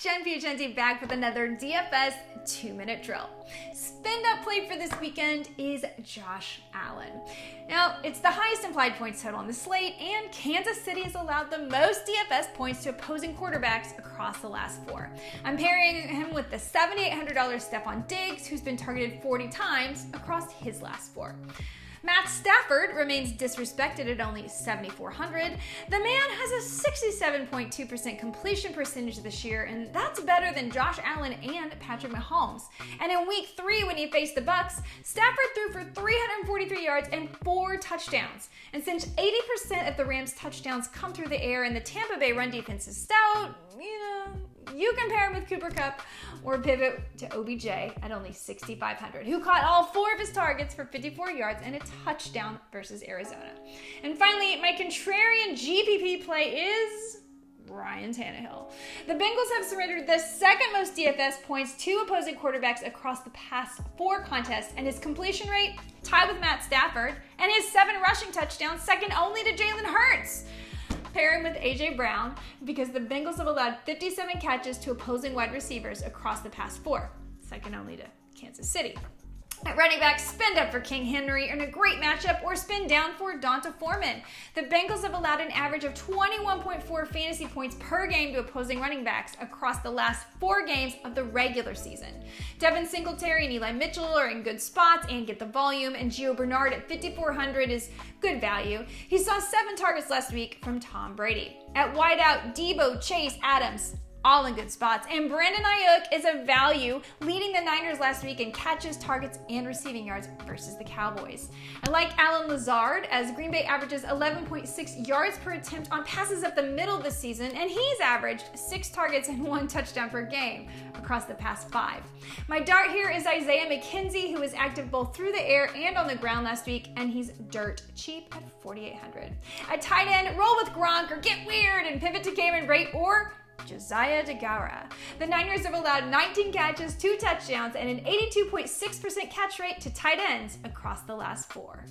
Jen Piacenti back with another DFS 2-minute drill. Spin-up play for this weekend is Josh Allen. Now, it's the highest implied points total on the slate, and Kansas City has allowed the most DFS points to opposing quarterbacks across the last 4. I'm pairing him with the $7,800 Stephon Diggs, who's been targeted 40 times across his last 4. Matt Stafford remains disrespected at only $7,400. The man has a 67.2% completion percentage this year, and that's better than Josh Allen and Patrick Mahomes. And in week 3, when he faced the Bucs, Stafford threw for 343 yards and 4 touchdowns. And since 80% of the Rams' touchdowns come through the air and the Tampa Bay run defense is stout, you can pair him with Cooper Kupp or pivot to OBJ at only $6,500, who caught all 4 of his targets for 54 yards and a touchdown versus Arizona. And finally, my contrarian GPP play is Ryan Tannehill. The Bengals have surrendered the second most DFS points to opposing quarterbacks across the past 4 contests, and his completion rate tied with Matt Stafford, and his 7 rushing touchdowns second only to Jalen Hurts. Pair him with A.J. Brown because the Bengals have allowed 57 catches to opposing wide receivers across the past 4, second only to Kansas City. At running back, spin up for King Henry in a great matchup, or spin down for Donta Foreman. The Bengals have allowed an average of 21.4 fantasy points per game to opposing running backs across the last 4 games of the regular season. Devin Singletary and Eli Mitchell are in good spots and get the volume, and Gio Bernard at $5,400 is good value. He saw 7 targets last week from Tom Brady. At wideout, Debo, Chase, Adams, all in good spots. And Brandon Ayuk is a value, leading the Niners last week in catches, targets, and receiving yards versus the Cowboys. I like Allen Lazard, as Green Bay averages 11.6 yards per attempt on passes up the middle of the season, and he's averaged 6 targets and 1 touchdown per game across the past 5. My dart here is Isaiah McKenzie, who was active both through the air and on the ground last week, and he's dirt cheap at $4,800. At tight end, roll with Gronk or get weird and pivot to Cameron Brate or Josiah DeGuara. The Niners have allowed 19 catches, 2 touchdowns, and an 82.6% catch rate to tight ends across the last 4.